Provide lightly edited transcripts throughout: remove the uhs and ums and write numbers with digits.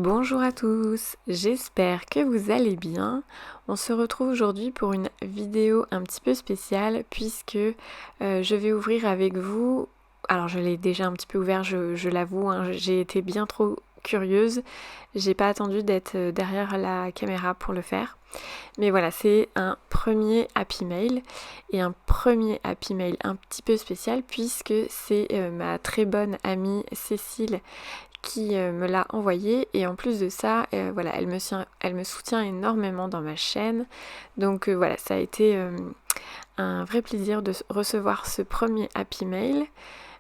Bonjour à tous, j'espère que vous allez bien. On se retrouve aujourd'hui pour une vidéo un petit peu spéciale puisque je vais ouvrir avec vous, alors je l'ai déjà un petit peu ouvert, je l'avoue, hein, j'ai été bien trop curieuse, j'ai pas attendu d'être derrière la caméra pour le faire. Mais voilà, c'est un premier Happy Mail et un premier Happy Mail un petit peu spécial puisque c'est ma très bonne amie Cécile qui me l'a envoyé et en plus de ça, voilà, elle me soutient énormément dans ma chaîne. Donc voilà, ça a été un vrai plaisir de recevoir ce premier Happy Mail.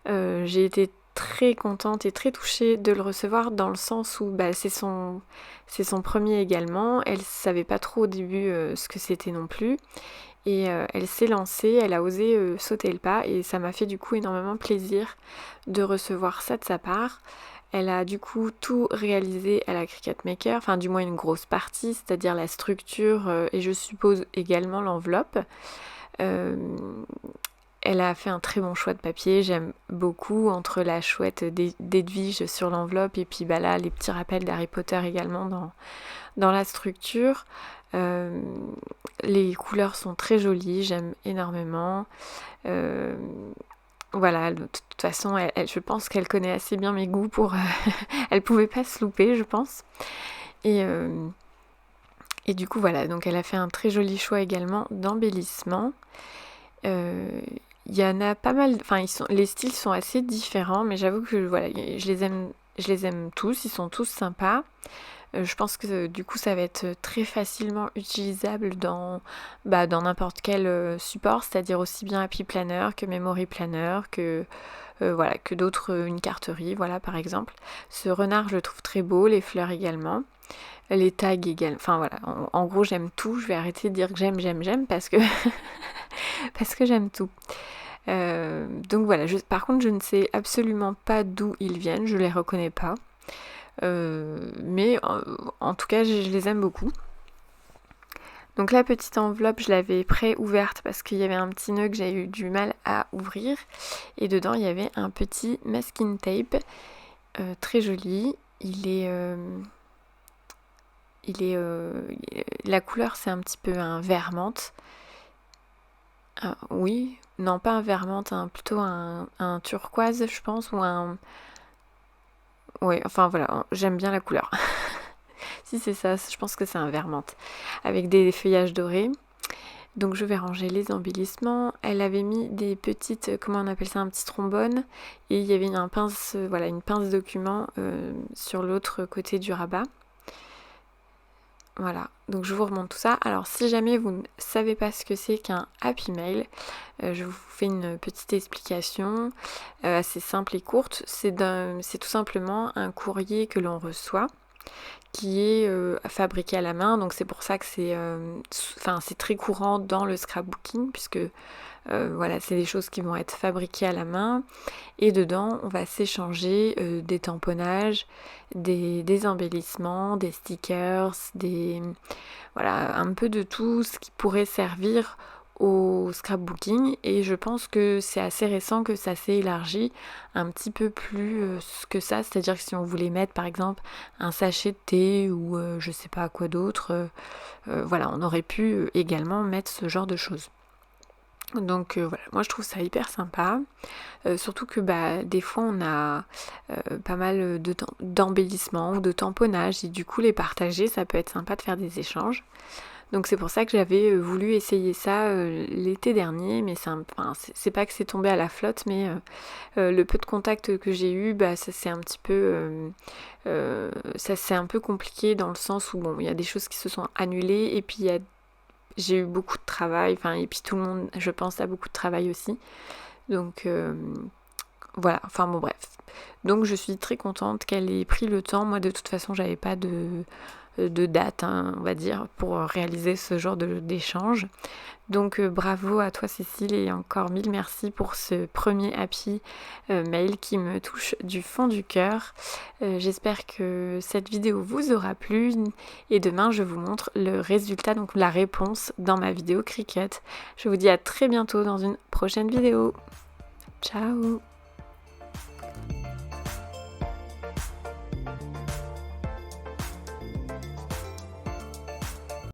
J'ai été très contente et très touchée de le recevoir dans le sens où c'est son premier également. Elle savait pas trop au début ce que c'était non plus. Et elle s'est lancée, elle a osé sauter le pas et ça m'a fait du coup énormément plaisir de recevoir ça de sa part. Elle a du coup tout réalisé à la Cricut Maker, enfin du moins une grosse partie, c'est-à-dire la structure et je suppose également l'enveloppe. Euh, Elle a fait un très bon choix de papier, j'aime beaucoup, entre la chouette d'Edwige sur l'enveloppe et puis là les petits rappels d'Harry Potter également dans la structure. Les couleurs sont très jolies, j'aime énormément. Voilà, de toute façon, je pense qu'elle connaît assez bien mes goûts pour... elle pouvait pas se louper, je pense. Et, euh, et du coup, voilà, donc elle a fait un très joli choix également d'embellissement. Il y en a pas mal, enfin, les styles sont assez différents, mais j'avoue que voilà, je les aime tous, ils sont tous sympas. Je pense que du coup ça va être très facilement utilisable dans n'importe quel support, c'est-à-dire aussi bien Happy Planner que Memory Planner, que d'autres, une carterie, voilà par exemple. Ce renard je le trouve très beau, les fleurs également, les tags également, enfin voilà, en gros j'aime tout, je vais arrêter de dire que j'aime parce que parce que j'aime tout. Donc voilà, par contre je ne sais absolument pas d'où ils viennent, je les reconnais pas. Mais en tout cas, je les aime beaucoup. Donc la petite enveloppe, je l'avais pré-ouverte parce qu'il y avait un petit nœud que j'ai eu du mal à ouvrir. Et dedans, il y avait un petit masking tape très joli. La couleur, c'est un petit peu un vert menthe. Oui, non, pas un vert menthe, plutôt un turquoise, je pense, ou un... Ouais, enfin voilà, j'aime bien la couleur. Si c'est ça, je pense que c'est un vert menthe avec des feuillages dorés. Donc je vais ranger les embellissements. Elle avait mis des petites, comment on appelle ça, un petit trombone, et il y avait une pince document sur l'autre côté du rabat. Voilà, donc je vous remonte tout ça. Alors si jamais vous ne savez pas ce que c'est qu'un Happy Mail, je vous fais une petite explication assez simple et courte. C'est tout simplement un courrier que l'on reçoit qui est fabriqué à la main, donc c'est pour ça que c'est très courant dans le scrapbooking puisque voilà, c'est des choses qui vont être fabriquées à la main et dedans on va s'échanger des tamponnages, des embellissements, des stickers, voilà, un peu de tout ce qui pourrait servir au scrapbooking et je pense que c'est assez récent que ça s'est élargi un petit peu plus que ça, c'est-à-dire que si on voulait mettre par exemple un sachet de thé ou je sais pas quoi d'autre, voilà, on aurait pu également mettre ce genre de choses. Donc voilà, moi je trouve ça hyper sympa, surtout que des fois on a pas mal d'embellissements ou de tamponnages et du coup les partager, ça peut être sympa de faire des échanges. Donc c'est pour ça que j'avais voulu essayer ça l'été dernier, mais c'est pas que c'est tombé à la flotte, mais le peu de contacts que j'ai eu, ça c'est un petit peu ça c'est un peu compliqué dans le sens où bon, il y a des choses qui se sont annulées et puis j'ai eu beaucoup de travail, et puis tout le monde, je pense, a beaucoup de travail aussi. Donc voilà, enfin bon bref. Donc je suis très contente qu'elle ait pris le temps. Moi de toute façon j'avais pas de date, hein, on va dire, pour réaliser ce genre d'échange. Donc bravo à toi Cécile et encore mille merci pour ce premier happy mail qui me touche du fond du cœur. J'espère que cette vidéo vous aura plu et demain je vous montre le résultat, donc la réponse dans ma vidéo Cricut. Je vous dis à très bientôt dans une prochaine vidéo. Ciao!